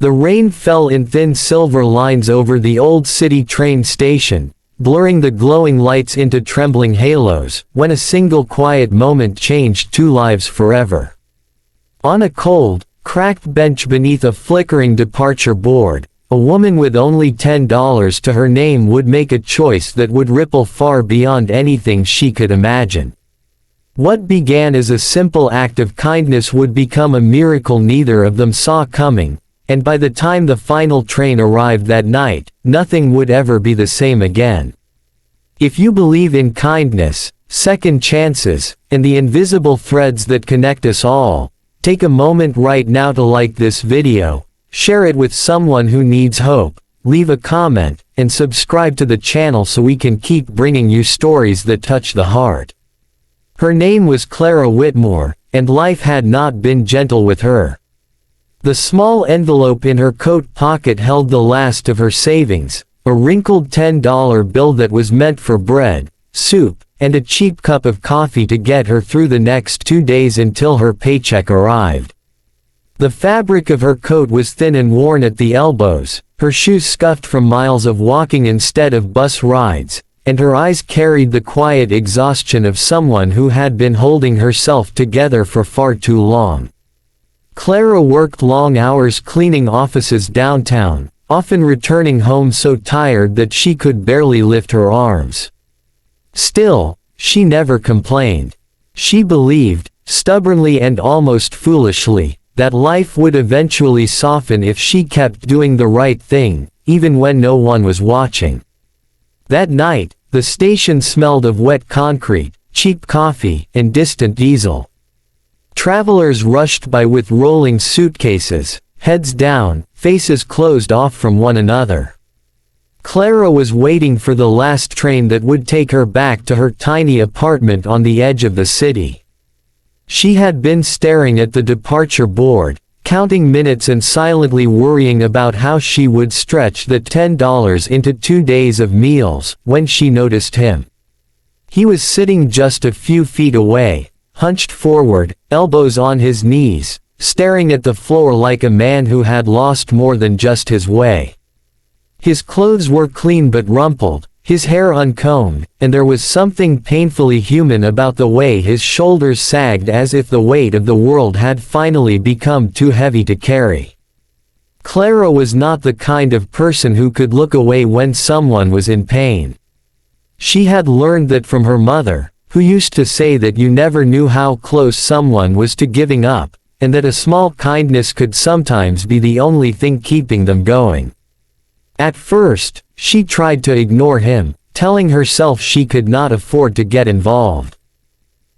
The rain fell in thin silver lines over the old city train station, blurring the glowing lights into trembling halos, when a single quiet moment changed two lives forever. On a cold, cracked bench beneath a flickering departure board, a woman with only $10 to her name would make a choice that would ripple far beyond anything she could imagine. What began as a simple act of kindness would become a miracle neither of them saw coming, and by the time the final train arrived that night, nothing would ever be the same again. If you believe in kindness, second chances, and the invisible threads that connect us all, take a moment right now to like this video, share it with someone who needs hope, leave a comment, and subscribe to the channel so we can keep bringing you stories that touch the heart. Her name was Clara Whitmore, and life had not been gentle with her. The small envelope in her coat pocket held the last of her savings, a wrinkled $10 bill that was meant for bread, soup, and a cheap cup of coffee to get her through the next 2 days until her paycheck arrived. The fabric of her coat was thin and worn at the elbows, her shoes scuffed from miles of walking instead of bus rides, and her eyes carried the quiet exhaustion of someone who had been holding herself together for far too long. Clara worked long hours cleaning offices downtown, often returning home so tired that she could barely lift her arms. Still, she never complained. She believed, stubbornly and almost foolishly, that life would eventually soften if she kept doing the right thing, even when no one was watching. That night, the station smelled of wet concrete, cheap coffee, and distant diesel. Travelers rushed by with rolling suitcases, heads down, faces closed off from one another. Clara was waiting for the last train that would take her back to her tiny apartment on the edge of the city. She had been staring at the departure board, counting minutes and silently worrying about how she would stretch the $10 into 2 days of meals, when she noticed him. He was sitting just a few feet away, hunched forward, elbows on his knees, staring at the floor like a man who had lost more than just his way. His clothes were clean but rumpled, his hair uncombed, and there was something painfully human about the way his shoulders sagged as if the weight of the world had finally become too heavy to carry. Clara was not the kind of person who could look away when someone was in pain. She had learned that from her mother, who used to say that you never knew how close someone was to giving up, and that a small kindness could sometimes be the only thing keeping them going. At first, she tried to ignore him, telling herself she could not afford to get involved.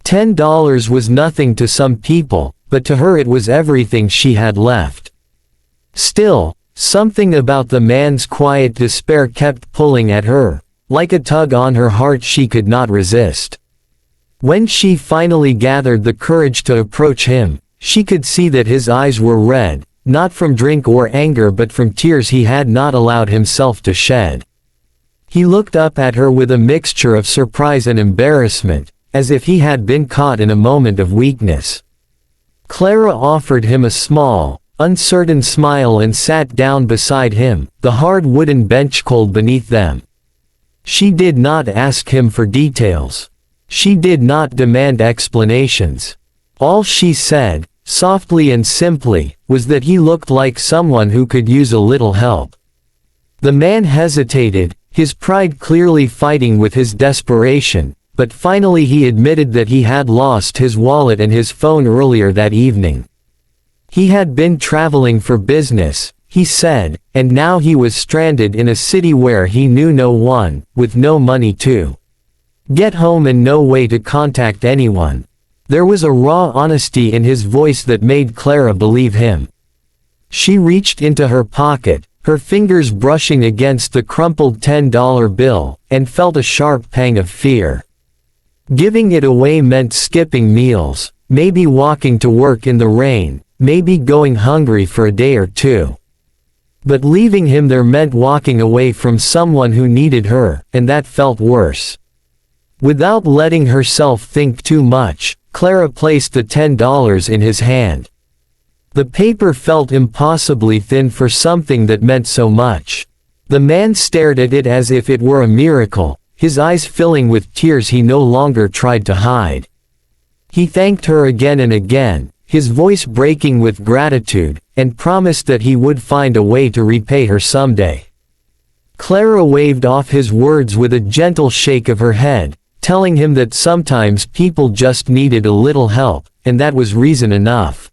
$10 was nothing to some people, but to her it was everything she had left. Still, something about the man's quiet despair kept pulling at her, like a tug on her heart she could not resist. When she finally gathered the courage to approach him, she could see that his eyes were red, not from drink or anger but from tears he had not allowed himself to shed. He looked up at her with a mixture of surprise and embarrassment, as if he had been caught in a moment of weakness. Clara offered him a small, uncertain smile and sat down beside him, the hard wooden bench cold beneath them. She did not ask him for details. She did not demand explanations. All she said, softly and simply, was that he looked like someone who could use a little help. The man hesitated, his pride clearly fighting with his desperation, but finally he admitted that he had lost his wallet and his phone earlier that evening. He had been traveling for business, he said, and now he was stranded in a city where he knew no one, with no money to get home and no way to contact anyone. There was a raw honesty in his voice that made Clara believe him. She reached into her pocket, her fingers brushing against the crumpled $10 bill, and felt a sharp pang of fear. Giving it away meant skipping meals, maybe walking to work in the rain, maybe going hungry for a day or two. But leaving him there meant walking away from someone who needed her, and that felt worse. Without letting herself think too much, Clara placed the $10 in his hand. The paper felt impossibly thin for something that meant so much. The man stared at it as if it were a miracle, his eyes filling with tears he no longer tried to hide. He thanked her again and again, his voice breaking with gratitude, and promised that he would find a way to repay her someday. Clara waved off his words with a gentle shake of her head, telling him that sometimes people just needed a little help, and that was reason enough.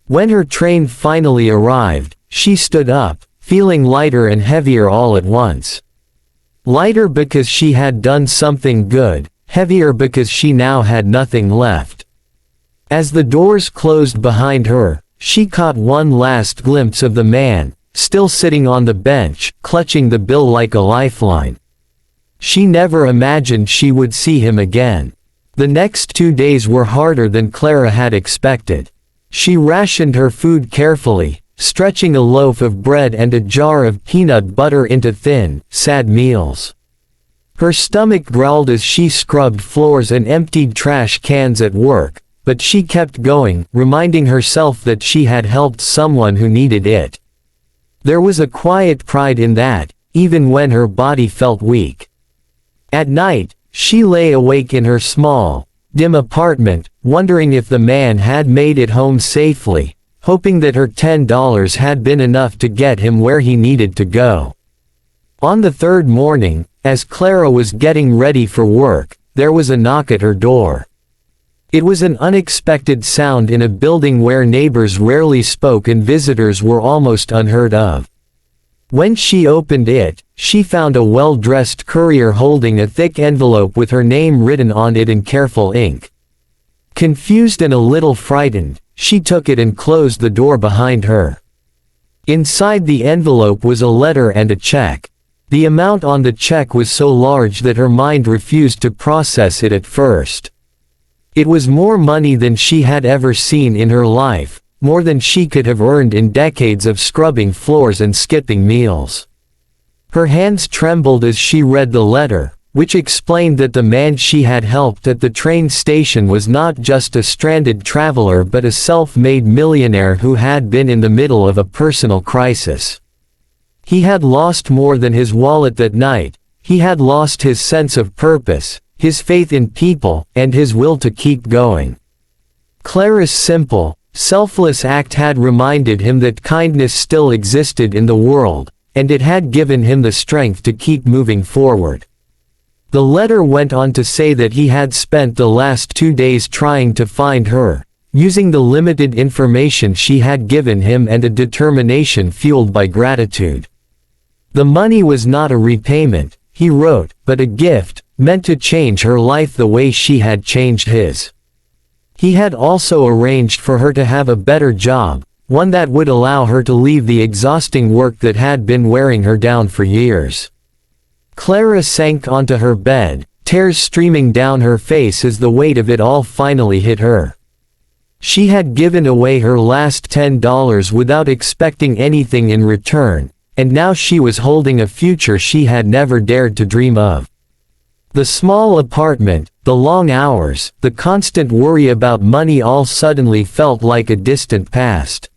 When her train finally arrived, she stood up, feeling lighter and heavier all at once. Lighter because she had done something good, heavier because she now had nothing left. As the doors closed behind her, she caught one last glimpse of the man, still sitting on the bench, clutching the bill like a lifeline. She never imagined she would see him again. The next 2 days were harder than Clara had expected. She rationed her food carefully, stretching a loaf of bread and a jar of peanut butter into thin, sad meals. Her stomach growled as she scrubbed floors and emptied trash cans at work, but she kept going, reminding herself that she had helped someone who needed it. There was a quiet pride in that, even when her body felt weak. At night, she lay awake in her small, dim apartment, wondering if the man had made it home safely, hoping that her $10 had been enough to get him where he needed to go. On the third morning, as Clara was getting ready for work, there was a knock at her door. It was an unexpected sound in a building where neighbors rarely spoke and visitors were almost unheard of. When she opened it, she found a well-dressed courier holding a thick envelope with her name written on it in careful ink. Confused and a little frightened, she took it and closed the door behind her. Inside the envelope was a letter and a check. The amount on the check was so large that her mind refused to process it at first. It was more money than she had ever seen in her life, more than she could have earned in decades of scrubbing floors and skipping meals. Her hands trembled as she read the letter, which explained that the man she had helped at the train station was not just a stranded traveler but a self-made millionaire who had been in the middle of a personal crisis. He had lost more than his wallet that night. He had lost his sense of purpose, his faith in people, and his will to keep going. Clara's simple, selfless act had reminded him that kindness still existed in the world, and it had given him the strength to keep moving forward. The letter went on to say that he had spent the last 2 days trying to find her, using the limited information she had given him and a determination fueled by gratitude. The money was not a repayment, he wrote, but a gift, meant to change her life the way she had changed his. He had also arranged for her to have a better job, one that would allow her to leave the exhausting work that had been wearing her down for years. Clara sank onto her bed, tears streaming down her face as the weight of it all finally hit her. She had given away her last $10 without expecting anything in return, and now she was holding a future she had never dared to dream of. The small apartment, the long hours, the constant worry about money all suddenly felt like a distant past.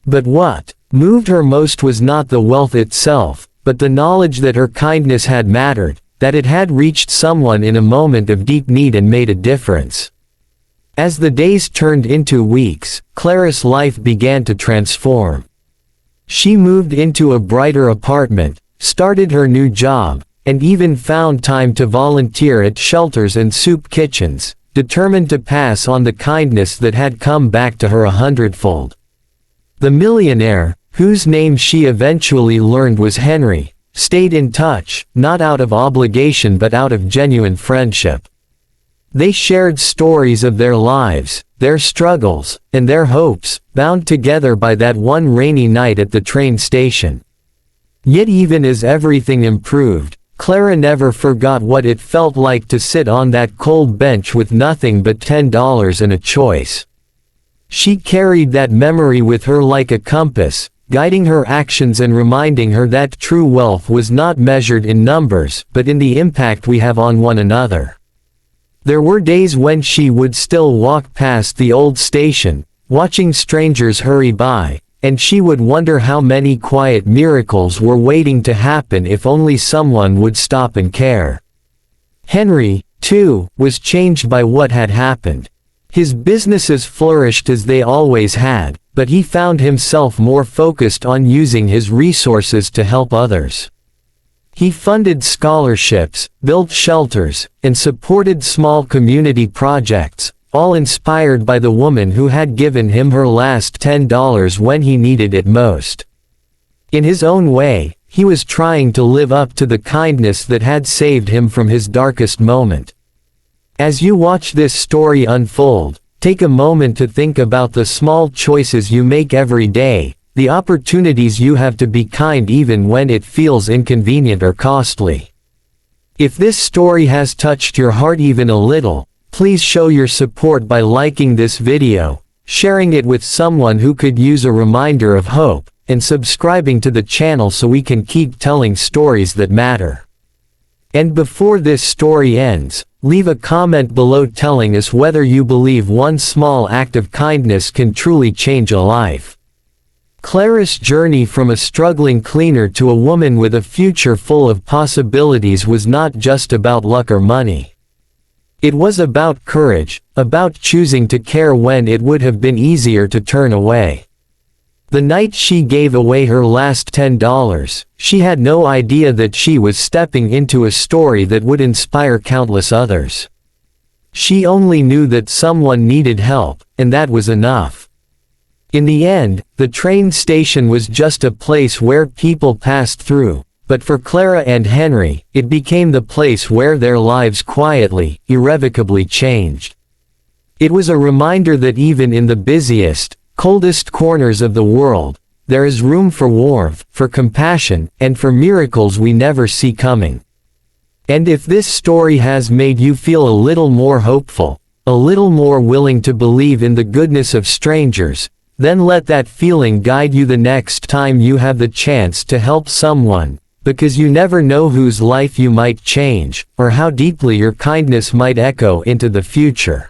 But what moved her most was not the wealth itself, but the knowledge that her kindness had mattered, that it had reached someone in a moment of deep need and made a difference. As the days turned into weeks, Clara's life began to transform. She moved into a brighter apartment, started her new job, and even found time to volunteer at shelters and soup kitchens, determined to pass on the kindness that had come back to her 100-fold. The millionaire, whose name she eventually learned was Henry, stayed in touch, not out of obligation but out of genuine friendship. They shared stories of their lives, their struggles, and their hopes, bound together by that one rainy night at the train station. Yet even as everything improved, Clara never forgot what it felt like to sit on that cold bench with nothing but $10 and a choice. She carried that memory with her like a compass, guiding her actions and reminding her that true wealth was not measured in numbers but in the impact we have on one another. There were days when she would still walk past the old station, watching strangers hurry by, and she would wonder how many quiet miracles were waiting to happen if only someone would stop and care. Henry, too, was changed by what had happened. His businesses flourished as they always had, but he found himself more focused on using his resources to help others. He funded scholarships, built shelters, and supported small community projects, all inspired by the woman who had given him her last $10 when he needed it most. In his own way, he was trying to live up to the kindness that had saved him from his darkest moment. As you watch this story unfold, take a moment to think about the small choices you make every day, the opportunities you have to be kind even when it feels inconvenient or costly. If this story has touched your heart even a little, please show your support by liking this video, sharing it with someone who could use a reminder of hope, and subscribing to the channel so we can keep telling stories that matter. And before this story ends, leave a comment below telling us whether you believe one small act of kindness can truly change a life. Clara's journey from a struggling cleaner to a woman with a future full of possibilities was not just about luck or money. It was about courage, about choosing to care when it would have been easier to turn away. The night she gave away her last $10, she had no idea that she was stepping into a story that would inspire countless others. She only knew that someone needed help, and that was enough. In the end, the train station was just a place where people passed through, but for Clara and Henry, it became the place where their lives quietly, irrevocably changed. It was a reminder that even in the busiest, coldest corners of the world, there is room for warmth, for compassion, and for miracles we never see coming. And if this story has made you feel a little more hopeful, a little more willing to believe in the goodness of strangers, then let that feeling guide you the next time you have the chance to help someone, because you never know whose life you might change, or how deeply your kindness might echo into the future.